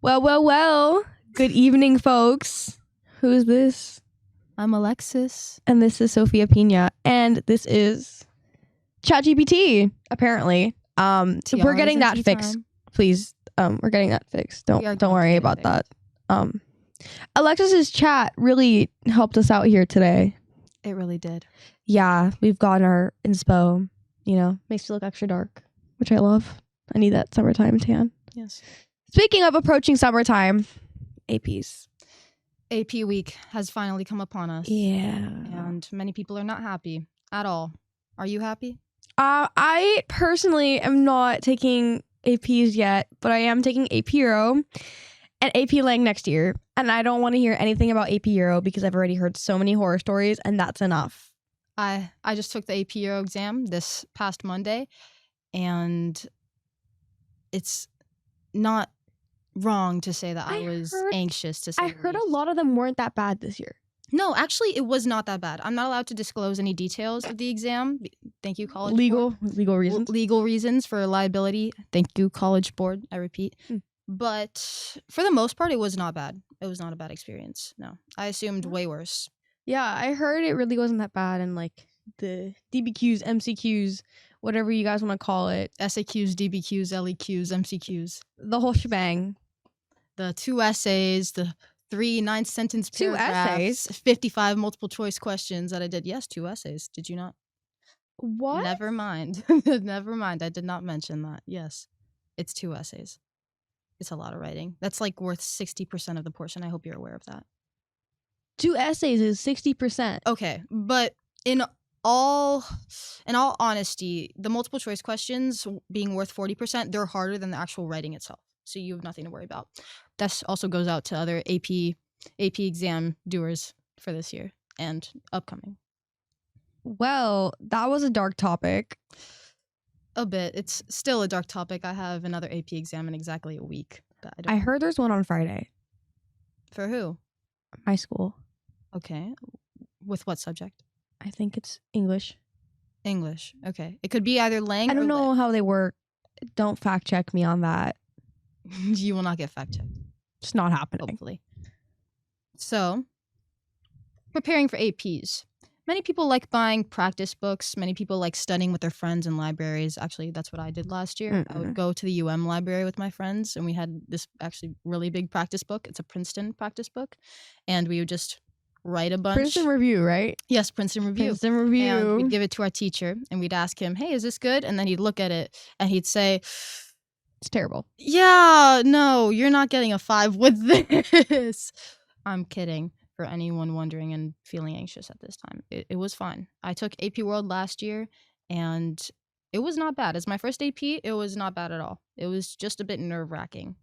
Well. Good evening, folks. Who's this? I'm Alexis. And this is Sofia Pina. And this is ChatGPT, apparently. We're getting that fixed. Please, we're getting that fixed. Don't worry about that. Alexis's chat really helped us out here today. It really did. Yeah, we've gotten our inspo, makes you look extra dark, which I love. I need that summertime tan. Yes. Speaking of approaching summertime, APs. AP week has finally come upon us. Yeah. And many people are not happy at all. Are you happy? I personally am not taking APs yet, but I am taking AP Euro and AP Lang next year. And I don't want to hear anything about AP Euro because I've already heard so many horror stories, and that's enough. I just took the AP Euro exam this past Monday, and it's not wrong to say that I was anxious to say I heard a lot of them weren't that bad this year. No, actually, it was not that bad. I'm not allowed to disclose any details of the exam. Thank you, College Board. Legal reasons. Legal reasons for liability. Thank you, College Board. I repeat. But for the most part, it was not bad. It was not a bad experience. No, I assumed way worse. Yeah, I heard it really wasn't that bad, and like the DBQs, MCQs, whatever you guys want to call it. SAQs, DBQs, LEQs, MCQs. The whole shebang. The 2 essays, the 3 9-sentence paragraphs, 2 essays? 55 multiple choice questions that I did. Yes, 2 essays. Did you not? What? Never mind. Never mind. I did not mention that. Yes, it's 2 essays. It's a lot of writing. That's like worth 60% of the portion. I hope you're aware of that. 2 essays is 60%. Okay, but in all honesty, the multiple choice questions being worth 40%, they're harder than the actual writing itself. So you have nothing to worry about. That also goes out to other AP exam doers for this year and upcoming. Well, that was a dark topic. A bit. It's still a dark topic. I have another AP exam in exactly a week. I heard there's one on Friday. For who? My school. Okay. With what subject? I think it's English. English. Okay. It could be either Lang or I don't know how they work. Don't fact check me on that. You will not get fact checked. It's not happening. Hopefully. So, preparing for APs. Many people like buying practice books. Many people like studying with their friends in libraries. Actually, that's what I did last year. I would go to the UM library with my friends, and we had this actually really big practice book. It's a Princeton practice book. And we would just write a bunch. Princeton Review, right? Yes, Princeton Review. Princeton Review. And we'd give it to our teacher, and we'd ask him, hey, is this good? And then he'd look at it, and he'd say, it's terrible. Yeah, no, you're not getting a 5 with this. I'm kidding. For anyone wondering and feeling anxious at this time, it was fine. I took AP World last year, and it was not bad. As my first AP, it was not bad at all. It was just a bit nerve-wracking.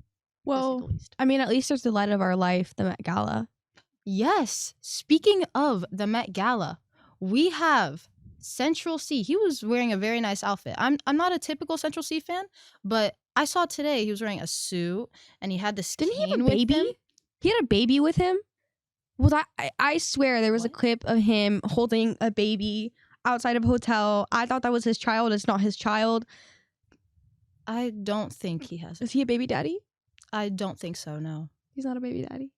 Well, I mean, at least there's the light of our life, the Met Gala. Yes. Speaking of the Met Gala, we have Central C. He was wearing a very nice outfit. I'm not a typical Central C fan, but I saw today he was wearing a suit, and he had this. Didn't he have a baby? He had a baby with him? Well, I swear there was a clip of him holding a baby outside of a hotel. I thought that was his child. It's not his child. I don't think he has. Is he a baby daddy? I don't think so, no. He's not a baby daddy?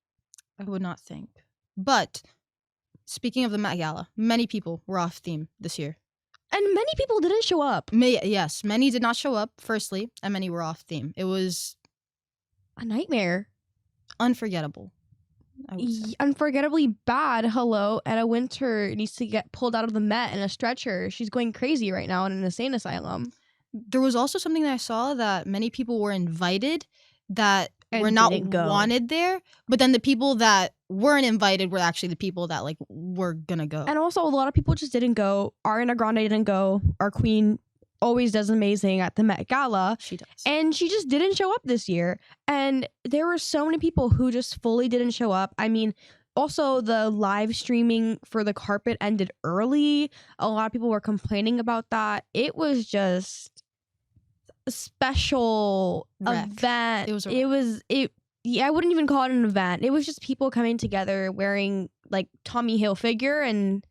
I would not think. But speaking of the Met Gala, many people were off theme this year. And many people didn't show up. Yes, many did not show up, firstly, and many were off theme. It was a nightmare. Unforgettable. Unforgettably bad. Hello, Anna Wintour needs to get pulled out of the Met in a stretcher. She's going crazy right now in an insane asylum. There was also something that I saw that many people were invited that were not wanted there, but then the people that weren't invited were actually the people that like were gonna go. And also a lot of people just didn't go. Ariana Grande didn't go. Our queen always does amazing at the Met Gala. She does. And she just didn't show up this year. And there were so many people who just fully didn't show up. I mean, also the live streaming for the carpet ended early. A lot of people were complaining about that. It was just a special event. I wouldn't even call it an event. It was just people coming together wearing like Tommy Hilfiger and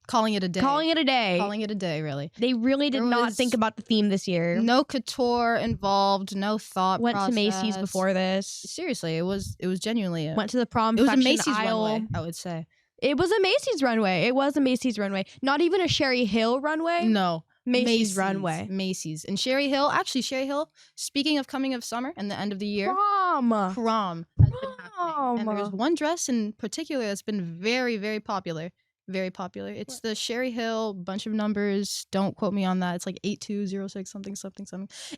calling it a day. Calling it a day. Calling it a day, really. They really did not was think about the theme this year. No couture involved, no thought Went process. to Macy's before this. Seriously, it was genuinely Went to the prom it was a fashion Macy's aisle. runway, I would say. It was a Macy's runway. It was a Macy's runway. Not even a Sherry Hill runway. No. Macy's runway. Macy's. And Sherry Hill, speaking of coming of summer and the end of the year. Prom has been happening. And there's one dress in particular that's been very, very popular. Very popular. It's the Sherry Hill, bunch of numbers. Don't quote me on that. It's like 8206 something.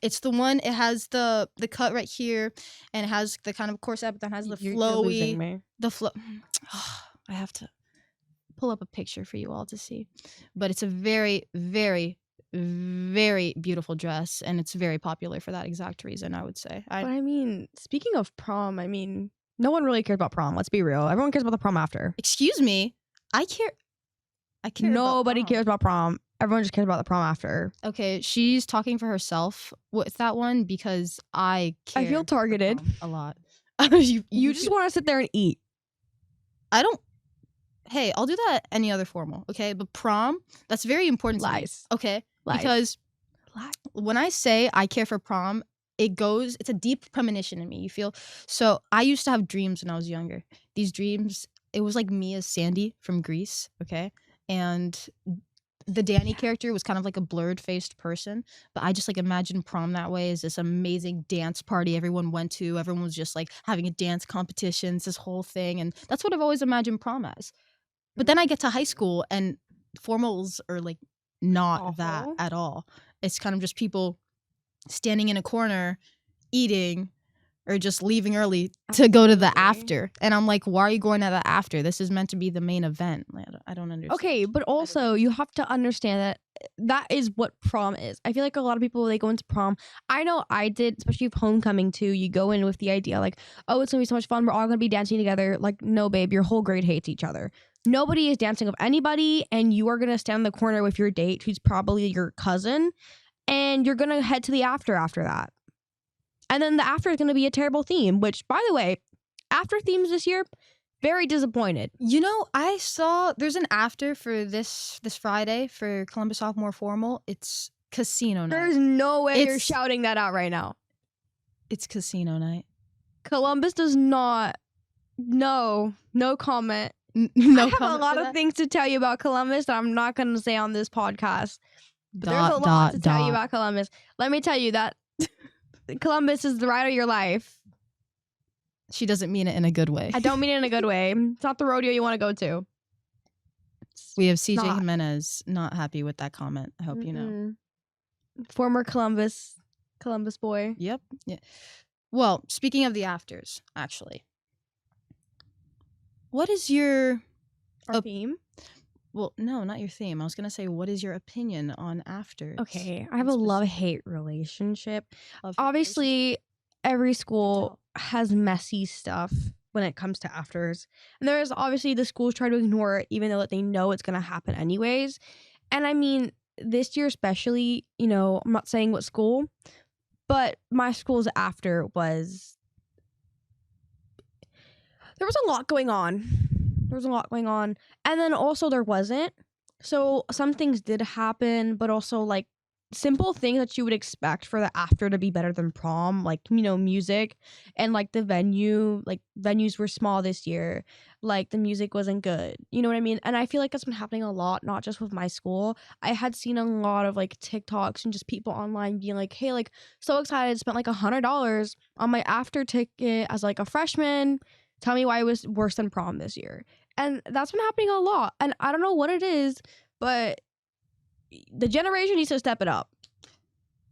It's the one, it has the cut right here, and it has the kind of corset, but then has the flowy. I have to pull up a picture for you all to see. But it's a very, very, very beautiful dress, and it's very popular for that exact reason, I would say. But I mean, speaking of prom, I mean, no one really cares about prom. Let's be real. Everyone cares about the prom after. Excuse me. I care. Nobody cares about prom. Everyone just cares about the prom after. Okay, she's talking for herself with that one because I care. I feel targeted a lot. you just want to sit there and eat. I don't. Hey, I'll do that at any other formal, okay? But prom, that's very important. Lies. To me, okay? Lies. Because when I say I care for prom, it's a deep premonition in me, you feel? So I used to have dreams when I was younger. These dreams, it was like me as Sandy from Grease, okay? And the Danny character was kind of like a blurred-faced person, but I just like imagined prom that way as this amazing dance party everyone went to. Everyone was just like having a dance competitions, this whole thing, and that's what I've always imagined prom as. But then I get to high school and formals are like not that at all. It's kind of just people standing in a corner eating or just leaving early to go to the after. And I'm like, why are you going to the after? This is meant to be the main event. I don't understand. Okay, but also you have to understand that that is what prom is. I feel like a lot of people, they go into prom. I know I did, especially with homecoming too. You go in with the idea like, oh, it's going to be so much fun. We're all going to be dancing together. Like, no, babe, your whole grade hates each other. Nobody is dancing with anybody, and you are going to stand in the corner with your date, who's probably your cousin, and you're going to head to the after that. And then the after is going to be a terrible theme, which, by the way, after themes this year, very disappointed. You know, I saw there's an after for this Friday for Columbus Sophomore Formal. It's casino night. There's no way you're shouting that out right now. It's casino night. Columbus does not. No comment. No, I have a lot of things to tell you about Columbus that I'm not going to say on this podcast. There's a lot to tell you about Columbus. Let me tell you that Columbus is the ride of your life. She doesn't mean it in a good way. I don't mean it in a good way. It's not the rodeo you want to go to. We have CJ Gimenez not happy with that comment. I hope you know. Former Columbus boy. Yep. Yeah. Well, speaking of the afters, actually. What is your theme? Well, no, not your theme. I was going to say, what is your opinion on afters? Okay, I have a love-hate relationship. Obviously, every school has messy stuff when it comes to afters. And there's obviously the schools try to ignore it, even though they know it's going to happen anyways. And I mean, this year especially, you know, I'm not saying what school, but my school's after was... There was a lot going on. And then also there wasn't. So some things did happen, but also like simple things that you would expect for the after to be better than prom, like, you know, music and like the venue, like venues were small this year, like the music wasn't good, you know what I mean? And I feel like that's been happening a lot, not just with my school. I had seen a lot of like TikToks and just people online being like, hey, like so excited, spent like $100 on my after ticket as like a freshman. Tell me why it was worse than prom this year. And that's been happening a lot. And I don't know what it is, but the generation needs to step it up.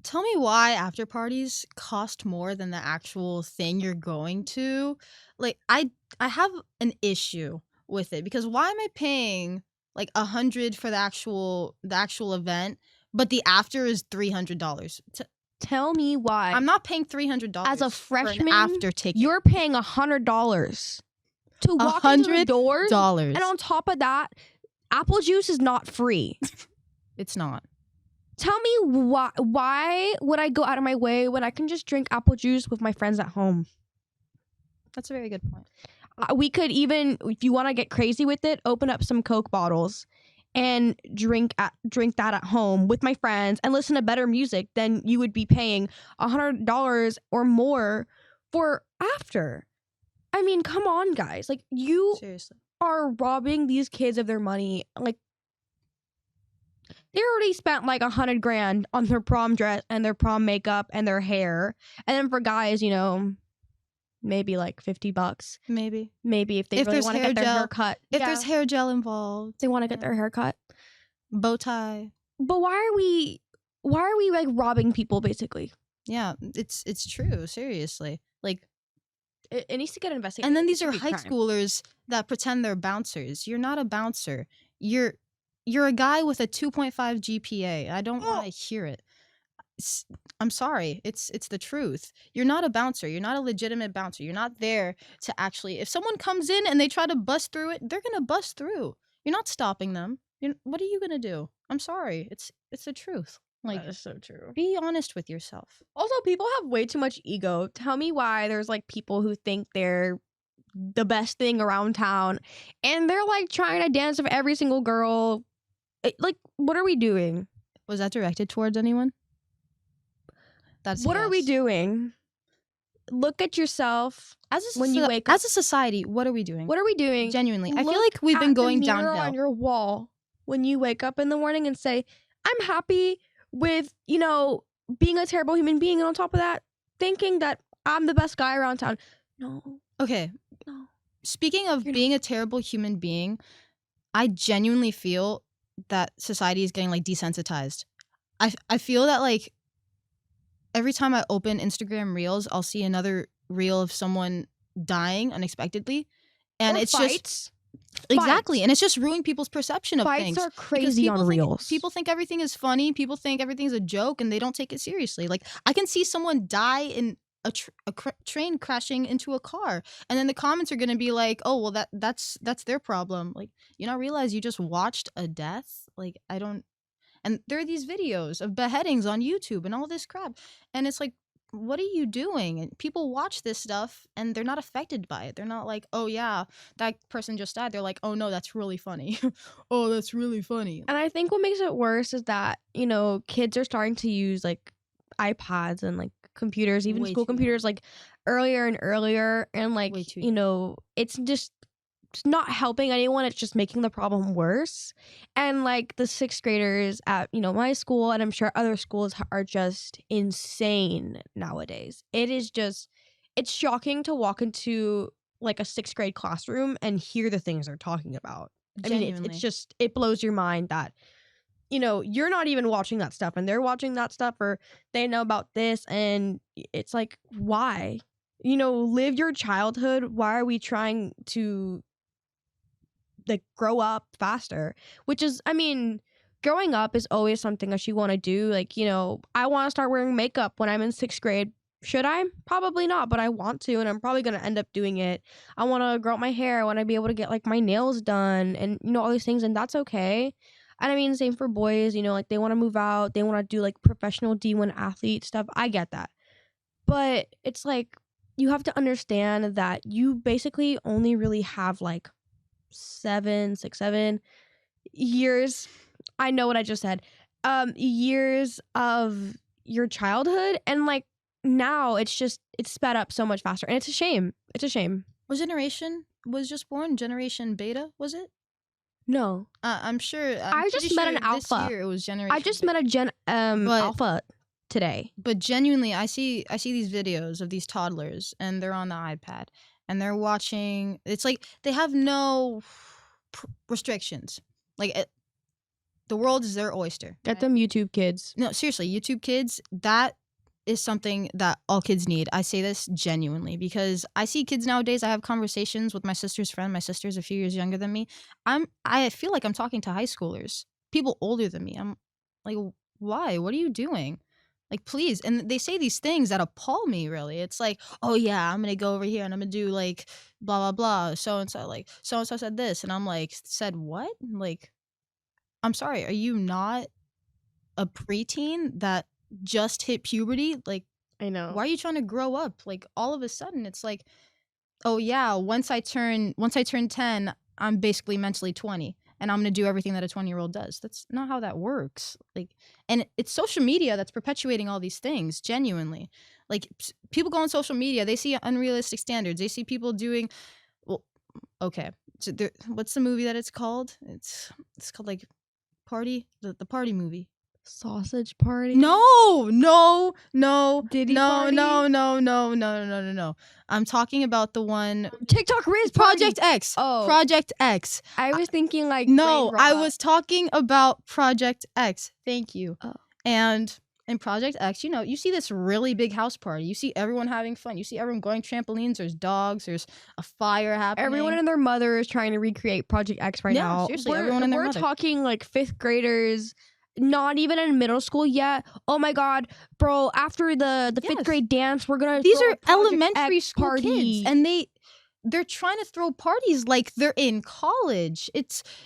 Tell me why after parties cost more than the actual thing you're going to. Like, I have an issue with it because why am I paying like $100 for the actual event, but the after is $300? Tell me why. I'm not paying $300 as a freshman. For an after ticket. You're paying $100 to walk into the doors. And on top of that, apple juice is not free. It's not. Tell me why would I go out of my way when I can just drink apple juice with my friends at home? That's a very good point. We could even, if you want to get crazy with it, open up some Coke bottles and drink that at home with my friends and listen to better music than you would be paying $100 or more for after. I mean, come on, guys. Like, you Seriously. are robbing these kids of their money. Like, they already spent like $100,000 on their prom dress and their prom makeup and their hair. And then for guys, you know, maybe like $50. Maybe Maybe if they If really there's want to hair get their gel- hair cut. if Yeah, there's hair gel involved, they want to get their hair cut. bow tie. But why are we like robbing people basically? Yeah, it's true. Seriously, like. It needs to get investigated. And then It these should are be high crime. schoolers that pretend they're bouncers. You're not a bouncer. You're a guy with a 2.5 GPA. I don't want to hear it. I'm sorry. It's the truth. You're not a bouncer. You're not a legitimate bouncer. You're not there to actually. If someone comes in and they try to bust through it, they're gonna bust through. You're not stopping them. What are you gonna do? I'm sorry. It's the truth. Like, That is so true. be honest with yourself. Also, people have way too much ego. Tell me why there's like people who think they're the best thing around town and they're like trying to dance with every single girl. Like, what are we doing? Was that directed towards anyone? That's What are we yes. doing? Look at yourself As a when you wake up. As a society, what are we doing? What are we doing? Genuinely, I feel Look like we've been at the going mirror downhill. on your wall when you wake up in the morning and say, I'm happy with, you know, being a terrible human being, and on top of that, thinking that I'm the best guy around town. No. Okay. No. Speaking of You're being a terrible human being, I genuinely feel that society is getting like desensitized. I feel that like every time I open Instagram Reels, I'll see another reel of someone dying unexpectedly, and Or it's fights. just exactly, Fights. and it's just ruining people's perception of Fights things. are Because crazy on Reels. People think everything is funny. People think everything's a joke, and they don't take it seriously. Like, I can see someone die in a train crashing into a car, and then the comments are gonna be like, "Oh, well, that's their problem." Like, you not realize you just watched a death. Like, I don't. And there are these videos of beheadings on YouTube and all this crap, and it's like, what are you doing? And people watch this stuff and they're not affected by it. They're not like, oh yeah, that person just died. They're like, oh no, that's really funny. Oh, that's really funny. And I think what makes it worse is that, you know, kids are starting to use like iPads and like computers, even Way school too young. computers, like earlier and earlier. And like, Way too you know, it's not helping anyone. It's just making the problem worse. And like the sixth graders at, you know, my school, and I'm sure other schools are just insane nowadays. It's shocking to walk into like a sixth grade classroom and hear the things they're talking about. I mean, Genuinely. it's just, it blows your mind that, you know, you're not even watching that stuff and they're watching that stuff, or they know about this, and it's like, why? You know, live your childhood. Why are we trying to like grow up faster? Which is, I mean, growing up is always something that you want to do. Like, you know, I want to start wearing makeup when I'm in sixth grade. Should I? Probably not, but I want to, and I'm probably going to end up doing it. I want to grow out my hair. I want to be able to get like my nails done and, you know, all these things, and that's okay. And I mean, same for boys, you know, like they want to move out, they want to do like professional D1 athlete stuff. I get that. But it's like, you have to understand that you basically only really have like 7 years. I know what I just said. Years of your childhood, and like now it's sped up so much faster, and it's a shame. It's a shame. What generation was just born? Generation Beta, was it? No, I'm sure. I just met an This alpha. year it was generation. I just met a alpha today. But genuinely, I see these videos of these toddlers, and they're on the iPad, and they're watching. It's like they have no restrictions. Like the world is their oyster. Get them YouTube Kids. No, seriously, YouTube Kids. That is something that all kids need. I say this genuinely because I see kids nowadays. I have conversations with my sister's friend. My sister's a few years younger than me. I feel like I'm talking to high schoolers, people older than me. I'm like, why? What are you doing? Like, please. And they say these things that appall me, really. It's like, oh yeah, I'm gonna go over here and I'm gonna do like blah blah blah. So and so said this, and I'm like, said what? Like, I'm sorry, are you not a preteen that just hit puberty? Like, I know. why are you trying to grow up? Like, all of a sudden it's like, oh yeah, once I turn 10, I'm basically mentally 20. and I'm going to do everything that a 20-year-old does. That's not how that works. Like, and it's social media that's perpetuating all these things, genuinely. Like, people go on social media, they see unrealistic standards. They see people doing, well, okay. So what's the movie that it's called? It's called like Party, the party movie. Sausage Party? No. Diddy No. Party? No. I'm talking about the one TikTok Riz Project Party. X. Oh. Project X. I was thinking like No, Brain I Rot. was talking about Project X. Thank you. Oh. And in Project X, you know, you see this really big house party. You see everyone having fun. You see everyone going trampolines. There's dogs. There's a fire happening. Everyone and their mother is trying to recreate Project X right now. Seriously, everyone and their mother. We're talking like 5th graders, not even in middle school yet. Oh my god, bro! After the 5th grade dance, we're gonna. These throw are a Project elementary X school party. kids, and they're trying to throw parties like they're in college.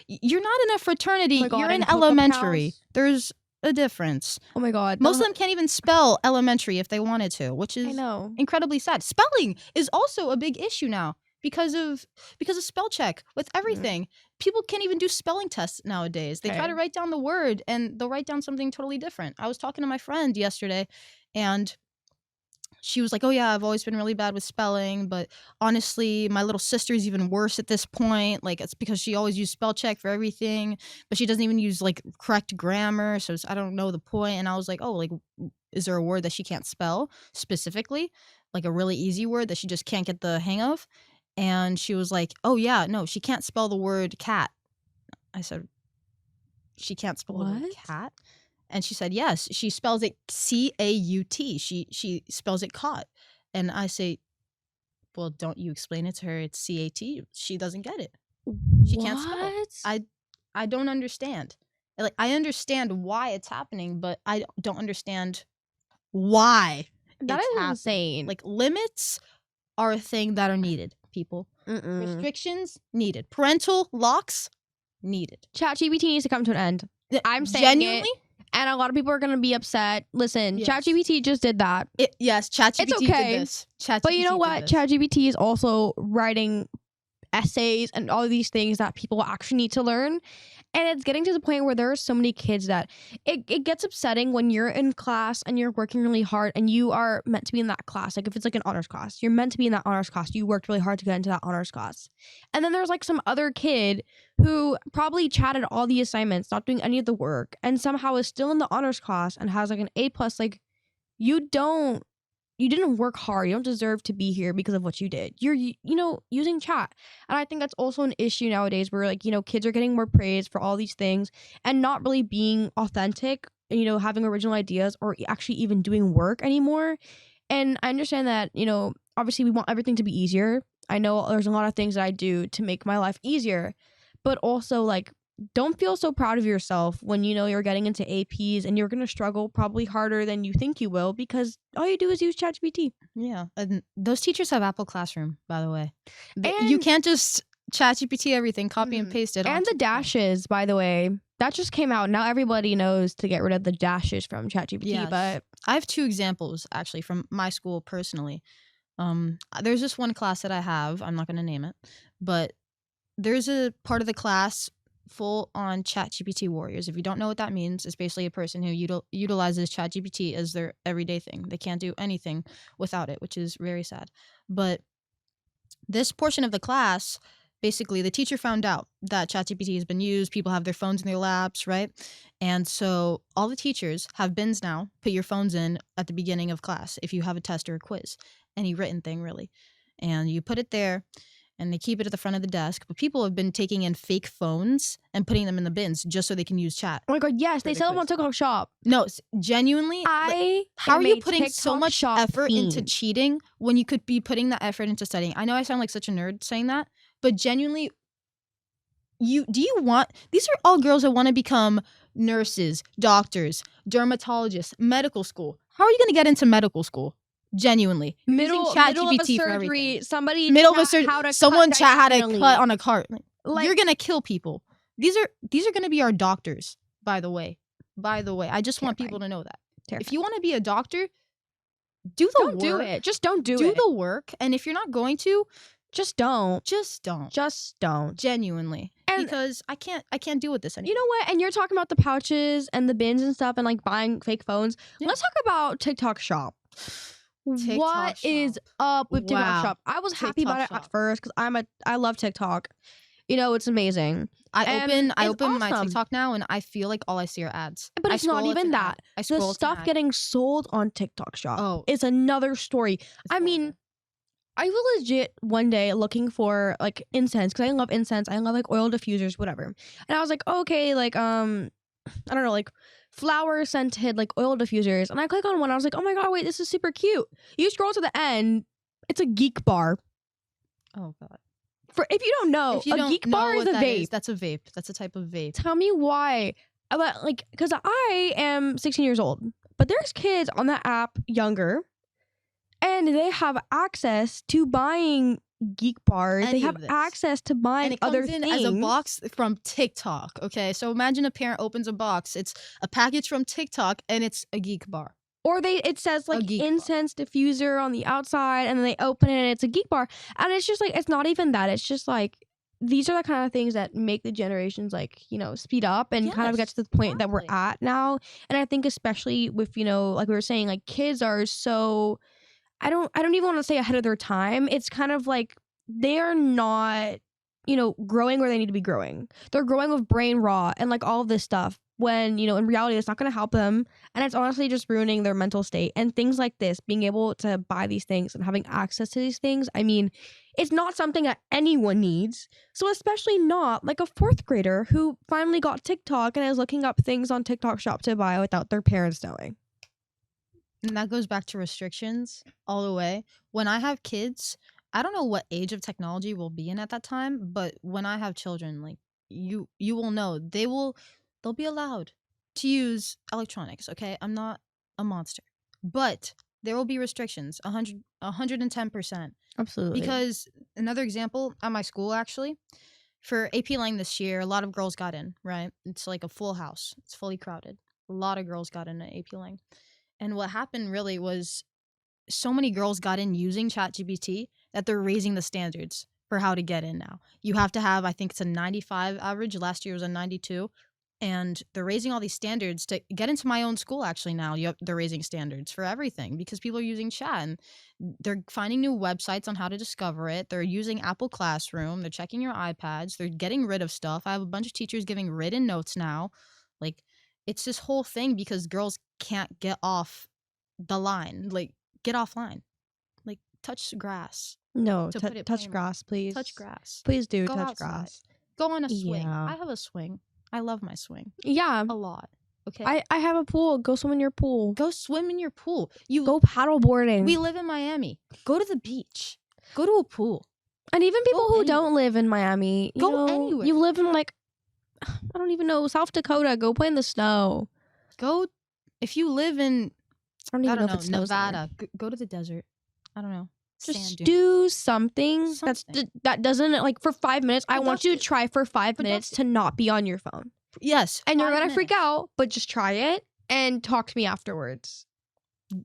You're not in a fraternity. Oh my God, you're in and hookup elementary. house? There's a difference. Oh my god, Most of them can't even spell elementary if they wanted to, which is incredibly sad. Spelling is also a big issue now because of spell check with everything. People can't even do spelling tests nowadays. They try to write down the word and they'll write down something totally different. I was talking to my friend yesterday and she was like, oh yeah, I've always been really bad with spelling, but honestly, my little sister's even worse at this point. Like, it's because she always used spell check for everything, but she doesn't even use like correct grammar. So I don't know the point. And I was like, oh, like, is there a word that she can't spell specifically? Like a really easy word that she just can't get the hang of? And she was like, oh yeah, no, she can't spell the word cat. I said, she can't spell the word cat? And she said, yes, she spells it C-A-U-T. She spells it caught. And I say, well, don't you explain it to her? It's C-A-T. She doesn't get it. She can't spell. I don't understand. Like, I understand why it's happening, but I don't understand why. That is insane. Like, limits are a thing that are needed, people. Restrictions needed. Parental locks needed. ChatGPT needs to come to an end. I'm saying genuinely. And a lot of people are going to be upset. Listen, ChatGPT just did that. Yes, ChatGPT did this. But you know what? ChatGPT is also writing essays and all these things that people actually need to learn. And it's getting to the point where there are so many kids that it gets upsetting when you're in class and you're working really hard and you are meant to be in that class. Like if it's like an honors class, you're meant to be in that honors class. You worked really hard to get into that honors class. And then there's like some other kid who probably chatted all the assignments, not doing any of the work, and somehow is still in the honors class and has like an A+. Like you didn't work hard. You don't deserve to be here because of what you did. You're, using chat. And I think that's also an issue nowadays where, like, kids are getting more praise for all these things and not really being authentic, having original ideas or actually even doing work anymore. And I understand that, obviously we want everything to be easier. I know there's a lot of things that I do to make my life easier, but also, like, don't feel so proud of yourself when you're getting into APs and you're going to struggle probably harder than you think you will because all you do is use ChatGPT. Yeah. And those teachers have Apple Classroom, by the way. And you can't just ChatGPT everything, copy and paste it. And the dashes, by the way, that just came out. Now everybody knows to get rid of the dashes from ChatGPT. Yes. But I have 2 examples actually from my school personally. There's this one class that I have. I'm not going to name it, but there's a part of the class full on ChatGPT warriors. If you don't know what that means, it's basically a person who utilizes ChatGPT as their everyday thing. They can't do anything without it, which is very sad. But this portion of the class, basically the teacher found out that ChatGPT has been used. People have their phones in their laps, right? And so all the teachers have bins now. Put your phones in at the beginning of class if you have a test or a quiz, any written thing really. And you put it there. And they keep it at the front of the desk. But people have been taking in fake phones and putting them in the bins just so they can use chat. Oh my God, yes. They sell them on TikTok Shop. No, genuinely. How are you putting so much effort into cheating when you could be putting that effort into studying? I know I sound like such a nerd saying that. But genuinely, these are all girls that want to become nurses, doctors, dermatologists, medical school. How are you going to get into medical school? Genuinely, middle of a surgery, middle of a surgery, someone chat how to cut on a cart. Like, you're gonna kill people. These are gonna be our doctors. By the way, I just want people to know that. If you want to be a doctor, do the work. Do it. Just don't do it. Do the work, and if you're not going to, Just don't. Just don't. Just don't. Genuinely. And because I can't deal with this anymore. you know what? And you're talking about the pouches and the bins and stuff and like buying fake phones. Yeah. Let's talk about TikTok Shop. TikTok What Shop. is up with TikTok Wow. Shop? I was happy about TikTok it at Shop. first because I love TikTok. You know, it's amazing. I open my awesome. TikTok now and I feel like all I see are ads. But I it's not scroll, even an that. ad. I The scroll, it's an stuff ad. getting sold on TikTok Shop Oh. is another story. It's I mean, horrible. I was legit one day looking for like incense because I love incense. I love like oil diffusers, whatever. And I was like, okay, like I don't know, like flower scented like oil diffusers. And I click on one. I was like, oh my god, wait, this is super cute. You scroll to the end, it's a geek bar. Oh god. For if you don't know, If you don't geek know bar is what a that vape. That's a vape. That's a type of vape. Tell me why. Like, because I am 16 years old, but there's kids on that app younger, and they have access to buying geek bars. Any They of have this. access to buying And it other comes in things as a box from TikTok. Okay, so imagine a parent opens a box. It's a package from TikTok, and it's a geek bar. Or it says like geek bar. incense diffuser on the outside, and then they open it and it's a geek bar. And it's just like, it's not even that. It's just like, these are the kind of things that make the generations like, you know, speed up and kind of get Yes, to the point that we're exactly. at now. And I think especially with, you know, like we were saying, like kids are so, I don't even want to say ahead of their time. It's kind of like they are not, you know, growing where they need to be growing. They're growing with brain rot and like all of this stuff when, you know, in reality, it's not going to help them. And it's honestly just ruining their mental state. And things like this, being able to buy these things and having access to these things, I mean, it's not something that anyone needs. So especially not like a fourth grader who finally got TikTok and is looking up things on TikTok Shop to buy without their parents knowing. And that goes back to restrictions all the way. When I have kids, I don't know what age of technology we'll be in at that time, but when I have children, like you will know they'll be allowed to use electronics, okay? I'm not a monster. But there will be restrictions, 110%. Absolutely. Because another example at my school actually, for AP Lang this year, a lot of girls got in, right? It's like a full house. It's fully crowded. A lot of girls got in at AP Lang. And what happened really was so many girls got in using ChatGPT that they're raising the standards for how to get in now. You have to have, I think it's a 95 average. Last year was a 92. And they're raising all these standards to get into my own school actually now. They're raising standards for everything because people are using chat and they're finding new websites on how to discover it. They're using Apple Classroom. They're checking your iPads. They're getting rid of stuff. I have a bunch of teachers giving written notes now. Like, it's this whole thing because girls can't get off the line. Like, get offline. Like, touch grass. No, To put it touch plainly. grass, please. Touch grass. Please do Go touch outside. grass. Go on a swing. Yeah. I have a swing. I love my swing. Yeah. A lot. Okay. I have a pool. Go swim in your pool. Go swim in your pool. Go paddle boarding. We live in Miami. Go to the beach. Go to a pool. And even people Go who anywhere. don't live in Miami, you Go know, anywhere. you live in like, I don't even know, South Dakota. Go play in the snow. Go, if you live in, I don't even know if know, it snows there. Nevada. Go to the desert. I don't know. Just Sand dunes. do something, Something. that doesn't, like, for 5 minutes. I want you to Productive. try for 5 minutes Productive. to not be on your phone. Yes. And you're 5 gonna freak minutes. out, but just try it and talk to me afterwards.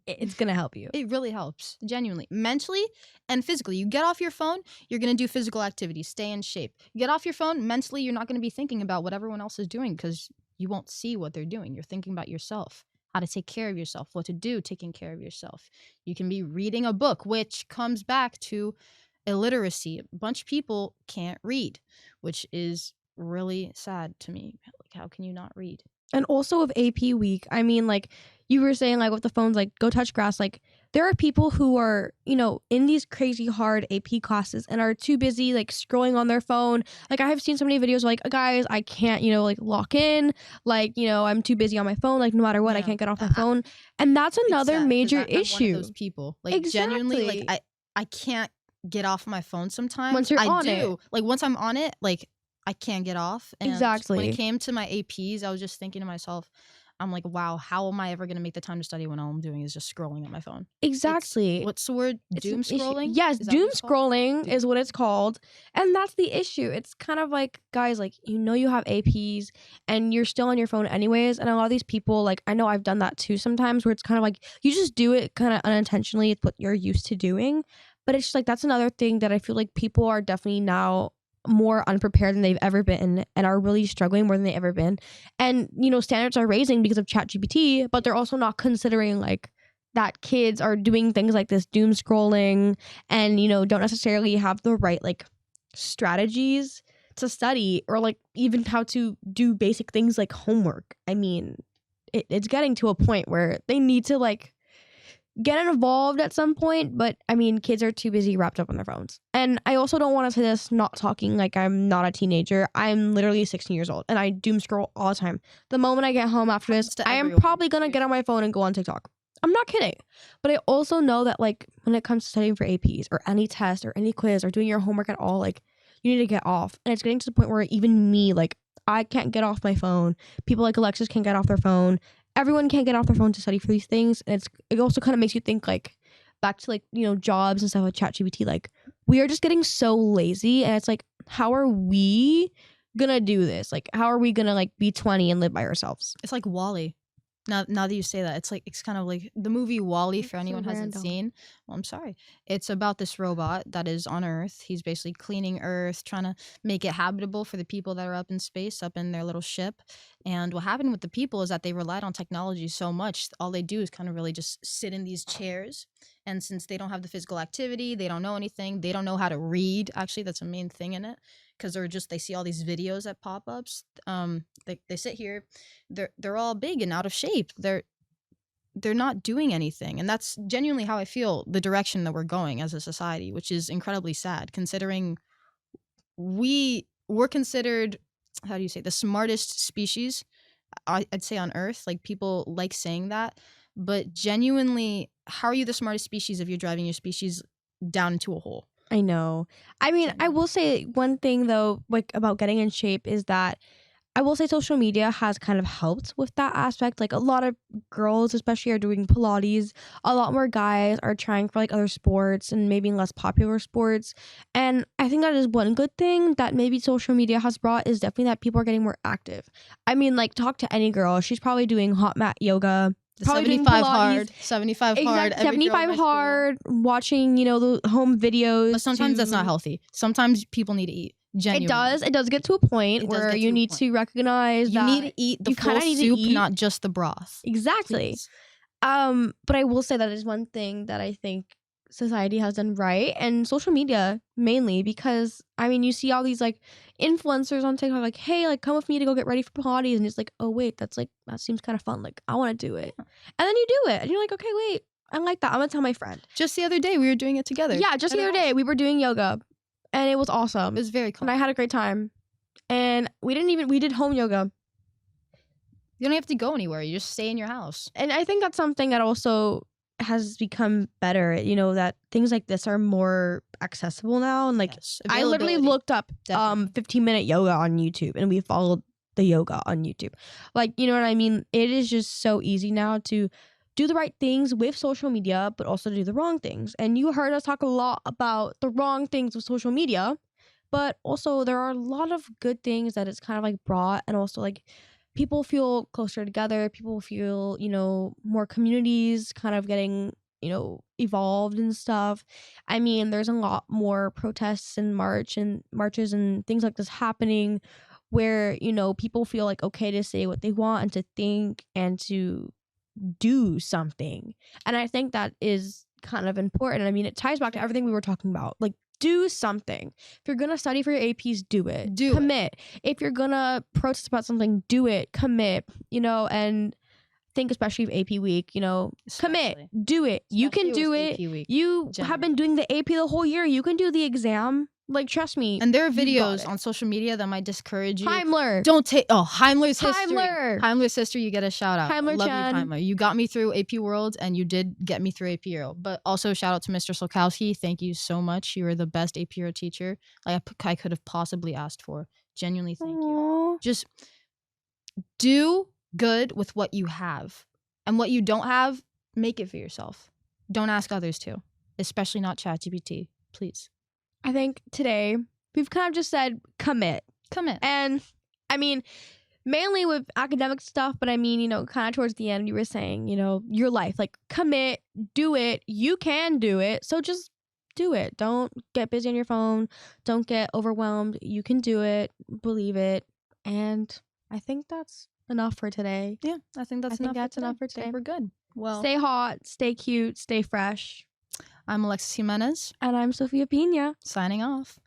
It's gonna help you. It really helps. Genuinely. Mentally and physically. You get off your phone, you're going to do physical activities. Stay in shape. You get off your phone, mentally, you're not going to be thinking about what everyone else is doing because you won't see what they're doing. You're thinking about yourself. How to take care of yourself, what to do taking care of yourself. You can be reading a book, which comes back to illiteracy. A bunch of people can't read, which is really sad to me. Like, how can you not read? And also with AP week, I mean, like you were saying, like with the phones, like go touch grass. Like there are people who are, you know, in these crazy hard AP classes and are too busy like scrolling on their phone. Like I have seen so many videos like, guys, I can't, you know, like lock in. Like, you know, I'm too busy on my phone. Like no matter what, I No. can't get off my phone. And that's It's another sad 'cause major I'm one of issue. those people. Like genuinely, like Exactly. I can't get off my phone sometimes. Once you're I on do. it. Like once I'm on it, like I can't get off. And when Exactly. it came to my APs, I was just thinking to myself, I'm like, wow, how am I ever gonna make the time to study when all I'm doing is just scrolling on my phone? Exactly. What's the word? It's an Doom issue. scrolling? Yes, Is that what doom it's called? scrolling Doom. is what it's called. And that's the issue. It's kind of like, guys, like, you know, you have APs and you're still on your phone anyways. And a lot of these people, like, I know I've done that too sometimes where it's kind of like, you just do it kind of unintentionally. It's what you're used to doing. But it's just like, that's another thing that I feel like people are definitely now more unprepared than they've ever been and are really struggling more than they've ever been. And, standards are raising because of ChatGPT, but they're also not considering like that kids are doing things like this doom scrolling and, don't necessarily have the right like strategies to study or like even how to do basic things like homework. I mean, it's getting to a point where they need to like get involved at some point, but I mean, kids are too busy wrapped up on their phones. And I also don't want to say this not talking like I'm not a teenager. I'm literally 16 years old and I doom scroll all the time. The moment I get home after this, I am probably gonna get on my phone and go on TikTok. I'm not kidding. But I also know that like when it comes to studying for APs or any test or any quiz or doing your homework at all, like you need to get off. And it's getting to the point where even me, like I can't get off my phone. People like Alexis can't get off their phone. Everyone can't get off their phone to study for these things. And it also kind of makes you think like back to like, jobs and stuff like ChatGPT. Like we are just getting so lazy and it's like, how are we gonna do this? Like, how are we gonna like be 20 and live by ourselves? It's like Wall-E. Now that you say that, it's kind of like the movie Wall-E for anyone who hasn't seen. Well, I'm sorry. It's about this robot that is on Earth. He's basically cleaning Earth, trying to make it habitable for the people that are up in space, up in their little ship. And what happened with the people is that they relied on technology so much, all they do is kind of really just sit in these chairs. And since they don't have the physical activity, they don't know anything, they don't know how to read. Actually, that's a main thing in it. Because they see all these videos that pop ups. They sit here, they're all big and out of shape. They're not doing anything, and that's genuinely how I feel the direction that we're going as a society, which is incredibly sad considering we're considered, how do you say, the smartest species I'd say on Earth. Like people like saying that, but genuinely, how are you the smartest species if you're driving your species down into a hole? I know. I mean, I will say one thing though, like about getting in shape is that I will say social media has kind of helped with that aspect. Like a lot of girls, especially, are doing Pilates. A lot more guys are trying for like other sports and maybe less popular sports. And I think that is one good thing that maybe social media has brought is definitely that people are getting more active. I mean, like talk to any girl. She's probably doing hot mat yoga. The 75 hard, 75 hard, exactly, 75 hard, watching, the home videos. But sometimes that's not healthy. Sometimes people need to eat. Genuinely. It does get to a point where you need to recognize that you need to eat the full soup, not just the broth. Exactly. Please. But I will say that is one thing that I think society has done right, and social media mainly, because I mean you see all these like influencers on TikTok like, hey, like come with me to go get ready for Pilates, and it's like, oh wait, that seems kind of fun, like I want to do it. And then you do it and you're like, okay, wait, I like that, I'm gonna tell my friend. Just the other day we were doing it together. Yeah, just the other day we were doing yoga and it was awesome. It was very cool. And I had a great time. And we did home yoga. You don't have to go anywhere, you just stay in your house. And I think that's something that also has become better, that things like this are more accessible now. And like, yes, I literally looked up 15-minute yoga on YouTube and we followed the yoga on YouTube. Like, you know what I mean? It is just so easy now to do the right things with social media, but also to do the wrong things. And you heard us talk a lot about the wrong things with social media, but also there are a lot of good things that it's kind of like brought, and also like people feel closer together. People feel, more communities kind of getting, evolved and stuff. I mean, there's a lot more protests and marches and things like this happening where, people feel like okay to say what they want and to think and to do something. And I think that is kind of important. I mean, it ties back to everything we were talking about. Like, do something. If you're gonna study for your APs, do it. Commit. If you're gonna protest about something, do it. Commit. And think, especially of AP week, commit. Do it. You can do it. You have been doing the AP the whole year. You can do the exam. Like, trust me. And there are videos on social media that might discourage you. Heimler. Don't take... Oh, Heimler's history. Heimler's history, you get a shout out. Heimler Love Chan. you, Heimler. You got me through AP World, and you did get me through AP Euro. But also, shout out to Mr. Solkowski. Thank you so much. You were the best AP Euro teacher I could have possibly asked for. Genuinely, thank you. Just do good with what you have. And what you don't have, make it for yourself. Don't ask others to. Especially not ChatGPT. Please. I think today we've kind of just said commit. And I mean, mainly with academic stuff, but I mean, kind of towards the end, you were saying, your life, like commit, do it. You can do it. So just do it. Don't get busy on your phone. Don't get overwhelmed. You can do it. Believe it. And I think that's enough for today. Yeah, I think that's enough enough for I today. think we're good. Well, Stay hot, stay cute, stay fresh. I'm Alexis Gimenez, And I'm Sofia Pina. signing off.